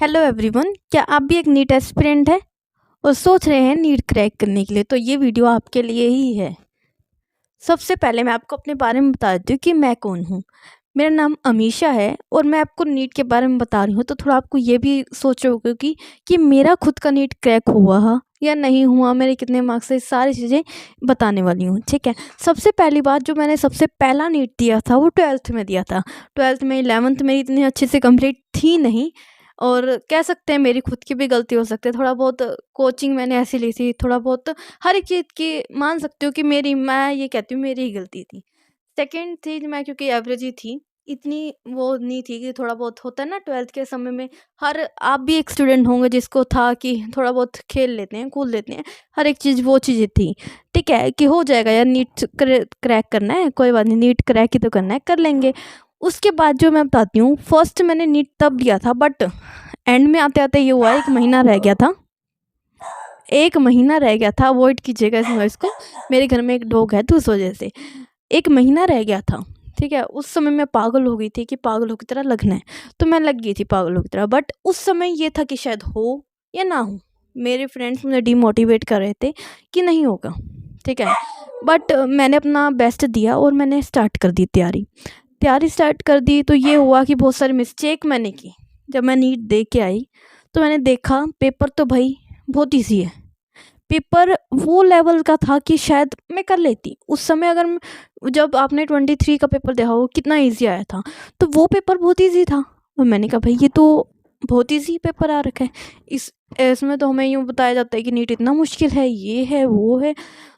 Hello everyone, क्या आप भी एक नीट एस्पिरेंट हैं और सोच रहे हैं नीट क्रैक करने के लिए? तो ये वीडियो आपके लिए ही है। सबसे पहले मैं आपको अपने बारे में बता देती हूँ कि मैं कौन हूँ। मेरा नाम अमीशा है और मैं आपको नीट के बारे में बता रही हूँ, तो थोड़ा आपको ये भी सोच रहे होगे कि मेरा खुद का नीट क्रैक हुआ या नहीं हुआ, मेरे कितने मार्क्स है, सारी चीज़ें बताने वाली हूँ। ठीक है, सबसे पहली बात, जो मैंने सबसे पहला नीट दिया था वो 12th में दिया था। 12th में 11th मेरी इतनी अच्छे से कंप्लीट थी नहीं, और कह सकते हैं मेरी खुद की भी गलती हो सकती है। थोड़ा बहुत कोचिंग मैंने ऐसी ली थी, थोड़ा बहुत हर एक चीज़ की मान सकती हूँ कि मैं ये कहती हूँ मेरी ही गलती थी। सेकंड चीज़, मैं क्योंकि एवरेज ही थी, इतनी वो नहीं थी कि थोड़ा बहुत होता है ना 12th के समय में। हर आप भी एक स्टूडेंट होंगे जिसको था कि थोड़ा बहुत खेल लेते हैं, कूद लेते हैं, हर एक चीज़ वो चीज़ें थी। ठीक है कि हो जाएगा यार, नीट क्रैक करना है, कोई बात नहीं, नीट क्रैक ही तो करना है, कर लेंगे। उसके बाद जो मैं बताती हूँ, फर्स्ट मैंने नीट तब दिया था, बट एंड में आते-आते ये हुआ, 1 महीना रह गया था। 1 महीना रह गया था, अवॉइड कीजिएगा इस नॉइज़ को। मेरे घर में एक डॉग है तो उस वजह से। 1 महीना रह गया था, ठीक है? उस समय मैं पागल हो गई थी कि पागलों की तरह लगना है, तो मैं लग गई थी पागलों की तरह। बट उस समय ये था कि शायद हो या ना हो। मेरे फ्रेंड्स मुझे डिमोटिवेट कर रहे थे कि नहीं होगा, ठीक है? बट मैंने अपना बेस्ट दिया और मैंने स्टार्ट कर दी तैयारी। तैयारी स्टार्ट कर दी तो ये हुआ कि बहुत सारी मिस्टेक मैंने की। जब मैं नीट दे के आई तो मैंने देखा पेपर तो भाई बहुत ईज़ी है। पेपर वो लेवल का था कि शायद मैं कर लेती। उस समय अगर जब आपने 23 का पेपर देखा हो कितना ईज़ी आया था, तो वो पेपर बहुत ईज़ी था और मैंने कहा भाई ये तो बहुत ईज़ी पेपर आ रखा है। इसमें तो हमें यूँ बताया जाता है कि नीट इतना मुश्किल है, ये है, वो है।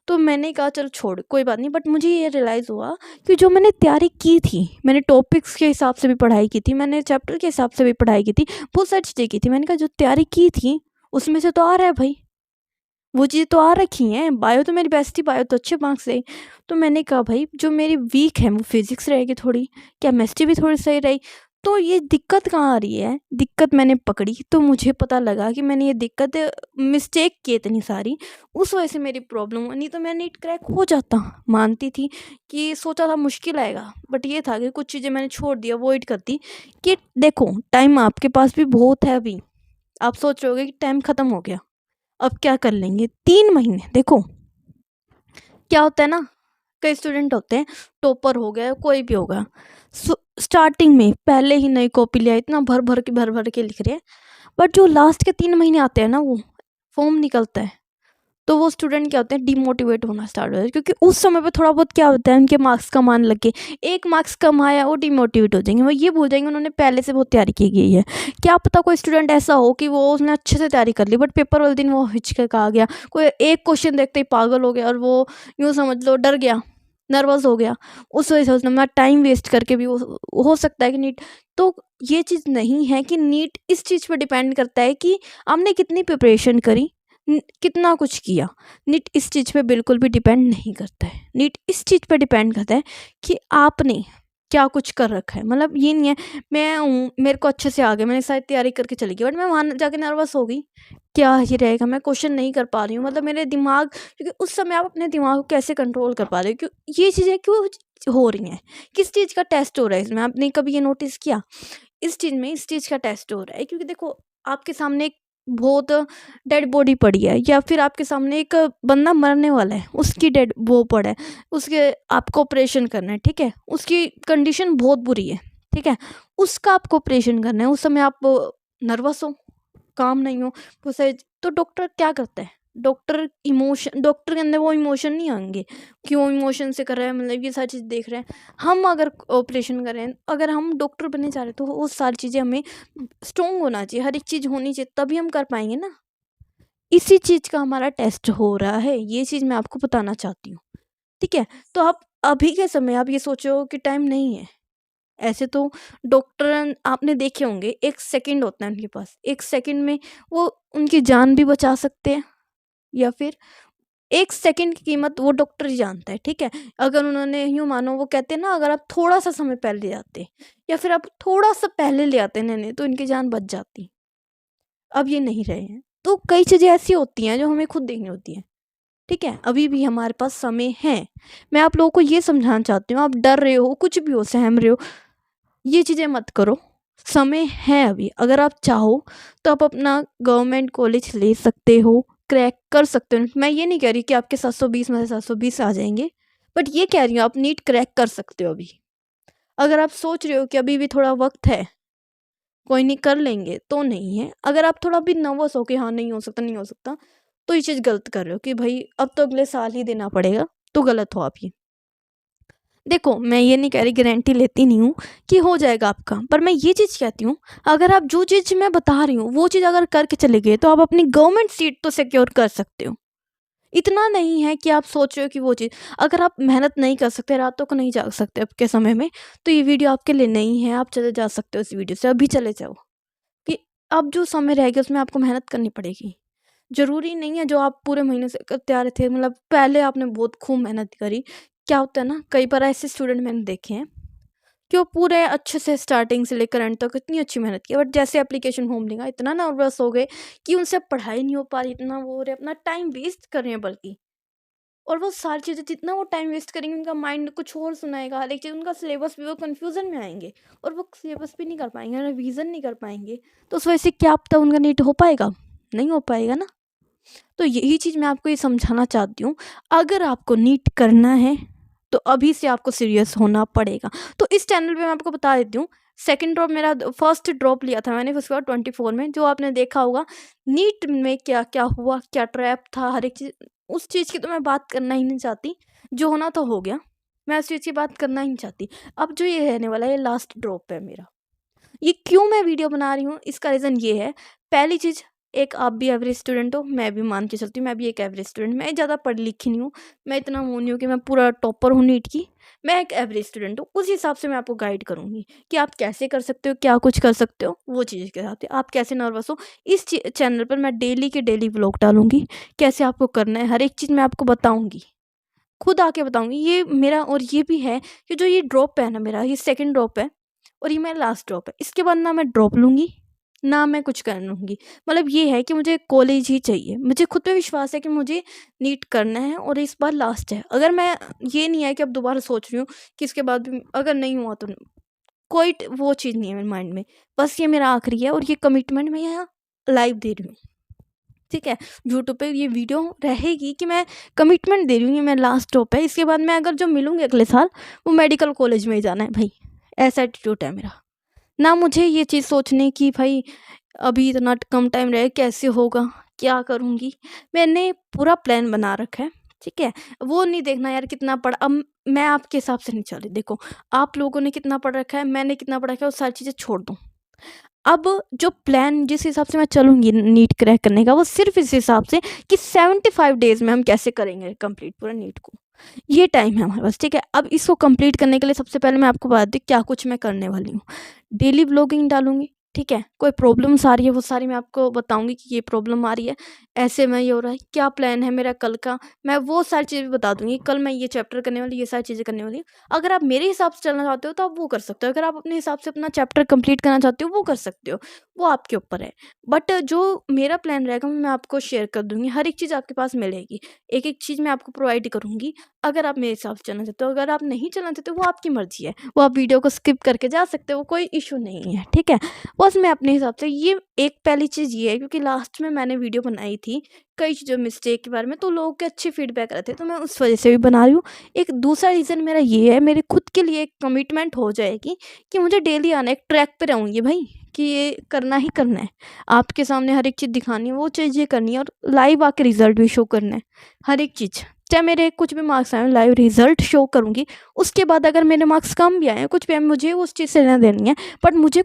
तो मैंने कहा चल छोड़, कोई बात नहीं। बट मुझे ये रियलाइज़ हुआ कि जो मैंने तैयारी की थी, मैंने टॉपिक्स के हिसाब से भी पढ़ाई की थी, मैंने चैप्टर के हिसाब से भी पढ़ाई की थी, बहुत सारी चीज़ें की थी। मैंने कहा जो तैयारी की थी उसमें से तो आ रहा है भाई, वो चीज़ें तो आ रखी हैं। बायो तो मेरी बेस्ट थी, बायो तो अच्छे मार्क्स रहे। तो मैंने कहा भाई जो मेरी वीक है वो फिज़िक्स रहेगी थोड़ी, केमिस्ट्री भी थोड़ी सही रही। तो ये दिक्कत कहाँ आ रही है? दिक्कत मैंने पकड़ी तो मुझे पता लगा कि मैंने ये दिक्कत मिस्टेक की इतनी सारी, उस वजह से मेरी प्रॉब्लम हुई। नहीं तो मैं नीट क्रैक हो जाता। मानती थी कि सोचा था मुश्किल आएगा, बट ये था कि कुछ चीज़ें मैंने छोड़ दी, अवॉइड कर दी कि देखो टाइम आपके पास भी बहुत है अभी। आप सोच रहे होगे कि टाइम ख़त्म हो गया, अब क्या कर लेंगे? 3 महीने देखो, क्या होता है ना, कई स्टूडेंट होते हैं, टॉपर हो गया, कोई भी होगा, स्टार्टिंग में पहले ही नई कॉपी लिया, इतना भर-भर के लिख रहे हैं, बट जो लास्ट के 3 महीने आते हैं ना, वो फॉर्म निकलता है, तो वो स्टूडेंट क्या होते हैं, डिमोटिवेट होना स्टार्ट हो जाते हैं, क्योंकि उस समय पे थोड़ा बहुत क्या होता है, उनके मार्क्स कम आने लग गए। 1 मार्क्स कम आया, वो डिमोटिवेट हो जाएँगे, वो ये भूल जाएँगे उन्होंने पहले से बहुत तैयारी की गई है। क्या पता कोई स्टूडेंट ऐसा हो कि वो उसने अच्छे से तैयारी कर ली, बट पेपर वाले दिन वो हिचकिचा गया, कोई एक क्वेश्चन देखते ही पागल हो गया और वो यूँ समझ लो डर गया, नर्वस हो गया। उस वजह से उसने अपना टाइम वेस्ट करके भी वो हो सकता है कि नीट, तो ये चीज़ नहीं है कि नीट इस चीज़ पे डिपेंड करता है कि आपने कितनी प्रिपरेशन करी, कितना कुछ किया। नीट इस चीज़ पे बिल्कुल भी डिपेंड नहीं करता है। नीट इस चीज़ पे डिपेंड करता है कि आपने क्या कुछ कर रखा है। मतलब ये नहीं है मैं हूँ, मेरे को अच्छे से आ गया, मैंने सारी तैयारी करके चली गई, बट मैं वहाँ जाके नर्वस हो गई, क्या ये रहेगा, मैं क्वेश्चन नहीं कर पा रही हूँ, मतलब मेरे दिमाग, क्योंकि उस समय आप अपने दिमाग को कैसे कंट्रोल कर पा रहे हो, क्यों ये चीज़ें क्यों हो रही हैं, किस चीज़ का टेस्ट हो रहा है इसमें, आपने कभी ये नोटिस किया? इस चीज़ में इस चीज़ का टेस्ट हो रहा है, क्योंकि देखो आपके सामने एक बहुत डेड बॉडी पड़ी है, या फिर आपके सामने एक बंदा मरने वाला है, उसकी डेड वो पड़ा है, उसके आपको ऑपरेशन करना है, ठीक है? उसकी कंडीशन बहुत बुरी है, ठीक है? उसका आपको ऑपरेशन करना है, उस समय आप नर्वस हो, काम नहीं हो, वो सही, तो डॉक्टर क्या करता है? डॉक्टर के अंदर वो इमोशन नहीं आएँगे, क्यों इमोशन से कर रहा है, मतलब ये सारी चीज़ देख रहे हैं। हम अगर ऑपरेशन कर रहे हैं, अगर हम डॉक्टर बनने जा रहे हैं, तो वो सारी चीज़ें हमें स्ट्रॉन्ग होना चाहिए, हर एक चीज़ होनी चाहिए, तभी हम कर पाएँगे ना। इसी चीज़ का हमारा टेस्ट हो रहा है, ये चीज़ मैं आपको बताना चाहती हूँ, ठीक है? तो आप अभी के समय आप ये सोचो कि टाइम नहीं है। ऐसे तो डॉक्टर आपने देखे होंगे, 1 सेकंड होता है उनके पास, 1 सेकंड में वो उनकी जान भी बचा सकते हैं, या फिर 1 सेकंड की कीमत वो डॉक्टर ही जानता है, ठीक है? अगर उन्होंने यूँ मानो, वो कहते हैं ना, अगर आप थोड़ा-सा समय पहले जाते या फिर आप थोड़ा-सा पहले ले आते इन्हें, तो इनकी जान बच जाती। अब ये नहीं रहे हैं। तो कई चीज़ें ऐसी होती हैं जो हमें खुद देखनी होती हैं, ठीक है? अभी भी हमारे पास समय है। मैं आप लोगों को ये समझाना चाहती हूँ, आप डर रहे हो, कुछ भी हो, सहम रहे हो, ये चीज़ें मत करो। समय है अभी, अगर आप चाहो तो आप अपना गवर्नमेंट कॉलेज ले सकते हो, क्रैक कर सकते हो। मैं ये नहीं कह रही कि आपके 720 में से 720 आ जाएंगे, बट ये कह रही हूँ आप नीट क्रैक कर सकते हो अभी। अगर आप सोच रहे हो कि अभी भी थोड़ा वक्त है, कोई नहीं कर लेंगे, तो नहीं है। अगर आप थोड़ा भी नर्वस हो कि हाँ नहीं हो सकता नहीं हो सकता, तो ये चीज़ गलत कर रहे हो कि भाई अब तो अगले साल ही देना पड़ेगा, तो गलत हो आप ये। देखो, मैं ये नहीं कह रही, गारंटी लेती नहीं हूँ कि हो जाएगा आपका, पर मैं ये चीज़ कहती हूँ, अगर आप जो चीज़ मैं बता रही हूँ वो चीज़ अगर करके चले गए तो आप अपनी गवर्नमेंट सीट तो सिक्योर कर सकते हो। इतना नहीं है कि आप सोच रहे हो कि वो चीज़, अगर आप मेहनत नहीं कर सकते, रातों को नहीं जाग सकते अब के समय में, तो ये वीडियो आपके लिए नहीं है। आप चले जा सकते हो इस वीडियो से, अभी चले जाओ कि अब जो समय रहेगा उसमें आपको मेहनत करनी पड़ेगी। ज़रूरी नहीं है जो आप पूरे महीने से करते आ रहे थे, मतलब पहले आपने बहुत खूब मेहनत करी। क्या होता है ना, कई बार ऐसे स्टूडेंट मैंने देखे हैं कि वो पूरे अच्छे से स्टार्टिंग से लेकर एंड तक इतनी अच्छी मेहनत की, बट जैसे एप्लीकेशन फॉर्म लिखा इतना नर्वस हो गए कि उनसे पढ़ाई नहीं हो पा रही, इतना वो हो रहे, अपना टाइम वेस्ट कर रहे हैं बल्कि। और वो सारी चीज़ें जितना वो टाइम वेस्ट करेंगे, उनका माइंड कुछ और सुनाएगा, हर एक चीज़ उनका सिलेबस भी, वो कन्फ्यूज़न में आएँगे और वो सिलेबस भी नहीं कर पाएँगे, रिवीज़न नहीं कर पाएँगे। तो उस वजह से क्या पता उनका नीट हो पाएगा? नहीं हो पाएगा ना। तो यही चीज़ मैं आपको ये समझाना चाहती हूँ, अगर आपको नीट करना है, तो अभी से आपको सीरियस होना पड़ेगा। तो इस चैनल पे मैं आपको बता देती हूँ, सेकंड ड्रॉप मेरा फर्स्ट ड्रॉप लिया था मैंने, उसके बाद 24 में, जो आपने देखा होगा नीट में क्या-क्या हुआ, क्या ट्रैप था, हर एक चीज़, उस चीज़ की तो मैं बात करना ही नहीं चाहती। जो होना तो हो गया, मैं उस चीज़ की बात करना ही नहीं चाहती। अब जो ये रहने वाला है, ये लास्ट ड्रॉप है मेरा। ये क्यों मैं वीडियो बना रही हूँ, इसका रीज़न ये है, पहली चीज़, एक आप भी एवरेज स्टूडेंट हो, मैं भी मान के चलती हूँ, मैं भी एक एवरेज स्टूडेंट, मैं ज़्यादा पढ़ी लिखी नहीं हूँ, मैं इतना वो नहीं हूँ कि मैं पूरा टॉपर हूँ नीट की, मैं एक एवरेज स्टूडेंट हूँ। उस हिसाब से मैं आपको गाइड करूँगी कि आप कैसे कर सकते हो, क्या कुछ कर सकते हो, वो चीज़ के साथ आप कैसे नर्वस हो। इस चैनल पर मैं डेली के डेली व्लॉग डालूंगी, कैसे आपको करना है, हर एक चीज़ मैं आपको बताऊँगी, खुद आके बताऊँगी। ये मेरा, और ये भी है कि जो ये ड्रॉप है ना मेरा, ये सेकंड ड्रॉप है और ये मेरा लास्ट ड्रॉप है। इसके बाद ना मैं ड्रॉप लूँगी, ना मैं कुछ कर लूँगी। मतलब ये है कि मुझे कॉलेज ही चाहिए। मुझे खुद पे विश्वास है कि मुझे नीट करना है और इस बार लास्ट है। अगर मैं, ये नहीं है कि अब दोबारा सोच रही हूँ कि इसके बाद भी अगर नहीं हुआ तो कोई वो चीज़ नहीं है मेरे माइंड में। बस ये मेरा आखिरी है और ये कमिटमेंट मैं यहाँ लाइव दे रही हूँ। ठीक है? यूट्यूब पे ये वीडियो रहेगी कि मैं कमिटमेंट दे रही हूँ, ये मेरा लास्ट स्टॉप है। इसके बाद मैं अगर जो मिलूँगी अगले साल, वो मेडिकल कॉलेज में ही जाना है भाई, ऐसा एटीट्यूड है मेरा। ना मुझे ये चीज़ सोचने की भाई अभी इतना कम टाइम रहे, कैसे होगा, क्या करूँगी? मैंने पूरा प्लान बना रखा है, ठीक है? वो नहीं देखना यार कितना पढ़ा, अब मैं आपके हिसाब से नहीं चल रही। देखो, आप लोगों ने कितना पढ़ रखा है, मैंने कितना पढ़ा रखा है, वो सारी चीज़ें छोड़ दो। अब जो प्लान जिस हिसाब से मैं चलूँगी नीट क्रैक करने का, वो सिर्फ़ इस हिसाब से कि 75 डेज़ में हम कैसे करेंगे कंप्लीट पूरा नीट को। ये टाइम है हमारे पास, ठीक है? अब इसको कंप्लीट करने के लिए सबसे पहले मैं आपको बता दूँ क्या कुछ मैं करने वाली हूँ। डेली व्लॉगिंग डालूँगी, ठीक है? कोई प्रॉब्लम्स आ रही है, वो सारी मैं आपको बताऊँगी कि ये प्रॉब्लम आ रही है, ऐसे में ये हो रहा है, क्या प्लान है मेरा कल का, मैं वो सारी चीज़ें भी बता दूँगी। कल मैं ये चैप्टर करने वाली, ये सारी चीज़ें करने वाली हूँ। अगर आप मेरे हिसाब से चलना चाहते हो तो आप वो कर सकते हो, अगर आप अपने हिसाब से अपना चैप्टर कंप्लीट करना चाहते हो वो कर सकते हो, वो आपके ऊपर है। बट जो मेरा प्लान रहेगा मैं आपको शेयर कर दूँगी, हर एक चीज़ आपके पास मिलेगी, एक-एक चीज़ मैं आपको प्रोवाइड करूँगी, अगर आप मेरे हिसाब से चलना चाहते हो। अगर आप नहीं चलना चाहते हो वो आपकी मर्ज़ी है, वो आप वीडियो को स्किप करके जा सकते हो, कोई इश्यू नहीं है, ठीक है? बस मैं अपने हिसाब से, ये एक पहली चीज़ ये है क्योंकि लास्ट में मैंने वीडियो बनाई थी कई चीज़ों मिस्टेक के बारे में, तो लोगों के अच्छे फीडबैक आ रहे थे, तो मैं उस वजह से भी बना रही हूँ। एक दूसरा रीज़न मेरा ये है, मेरे खुद के लिए एक कमिटमेंट हो जाएगी कि मुझे डेली आना है, एक ट्रैक पे रहूँगी भाई कि ये करना ही करना है। आपके सामने हर एक चीज़ दिखानी है, वो चीज़ें करनी है और लाइव आके रिज़ल्ट भी शो करना है, हर एक चीज़। चाहे मेरे कुछ भी मार्क्स आएँ, लाइव रिज़ल्ट शो करूँगी। उसके बाद अगर मेरे मार्क्स कम भी आएँ, कुछ भी आए, मुझे उस चीज़ से लेना देना नहीं है, बट मुझे,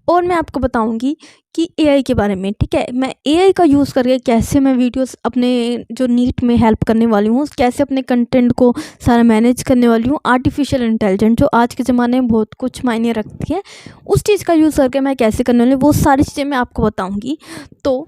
और मैं आपको बताऊँगी कि एआई के बारे में, ठीक है? मैं एआई का यूज़ करके कैसे मैं वीडियोज़ अपने जो नीट में हेल्प करने वाली हूँ, कैसे अपने कंटेंट को सारा मैनेज करने वाली हूँ। आर्टिफ़िशियल इंटेलिजेंस जो आज के ज़माने में बहुत कुछ मायने रखती है, उस चीज़ का यूज़ करके मैं कैसे करने वाली हूँ, वो सारी चीज़ें मैं आपको बताऊँगी। तो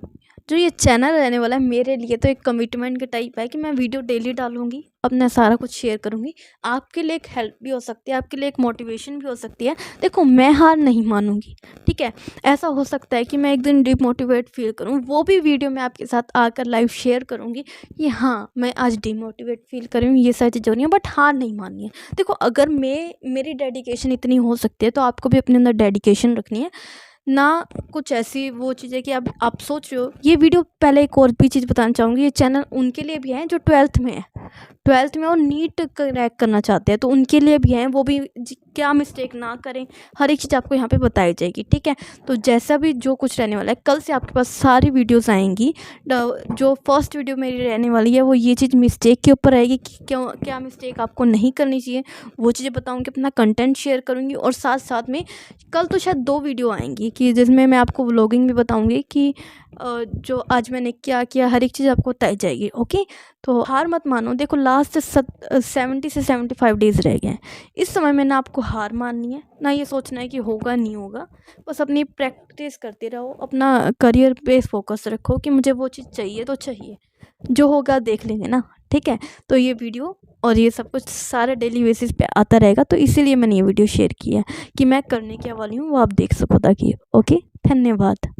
जो ये चैनल रहने वाला है मेरे लिए तो एक कमिटमेंट के टाइप है कि मैं वीडियो डेली डालूँगी, अपना सारा कुछ शेयर करूँगी। आपके लिए एक हेल्प भी हो सकती है, आपके लिए एक मोटिवेशन भी हो सकती है। देखो, मैं हार नहीं मानूँगी, ठीक है? ऐसा हो सकता है कि मैं एक दिन डिमोटिवेट फ़ील करूँ, वो भी वीडियो मैं आपके साथ आकर लाइव शेयर करूँगी कि हाँ, मैं आज डिमोटिवेट फ़ील कर रही हूँ, ये सारी चीज़ें हो रही हैं, बट हार नहीं माननी है। देखो, अगर मेरी डेडिकेशन इतनी हो सकती है तो आपको भी अपने अंदर डेडिकेशन रखनी है। ना कुछ ऐसी वो चीज़ है कि अब आप सोच रहे हो। ये वीडियो पहले एक और भी चीज़ बताना चाहूँगी, ये चैनल उनके लिए भी है जो 12th में है, 12th में और नीट क्रैक करना चाहते हैं, तो उनके लिए भी है। वो भी क्या मिस्टेक ना करें, हर एक चीज़ आपको यहाँ पे बताई जाएगी, ठीक है? तो जैसा भी जो कुछ रहने वाला है, कल से आपके पास सारी वीडियोस आएंगी। जो फर्स्ट वीडियो मेरी रहने वाली है वो ये चीज़ मिस्टेक के ऊपर आएगी कि क्यों क्या मिस्टेक आपको नहीं करनी चाहिए, वो चीज़ें बताऊँगी, अपना कंटेंट शेयर करूँगी। और साथ साथ में कल तो शायद 2 वीडियो आएंगी कि जिसमें मैं आपको व्लॉगिंग भी बताऊँगी कि जो आज मैंने क्या किया, हर एक चीज़ आपको बताई जाएगी। ओके, तो हार मत मानो। देखो, लास्ट 70 से 75 डेज़ रह गए हैं। इस समय में ना आपको हार माननी है, ना ये सोचना है कि होगा नहीं होगा। बस अपनी प्रैक्टिस करते रहो, अपना करियर पे फोकस रखो कि मुझे वो चीज़ चाहिए तो चाहिए, जो होगा देख लेंगे ना, ठीक है? तो ये वीडियो और ये सब कुछ सारे डेली बेसिस पे आता रहेगा, तो इसीलिए मैंने ये वीडियो शेयर की है कि मैं करने क्या वाली हूँ वो आप देख सको ताकि। ओके, धन्यवाद।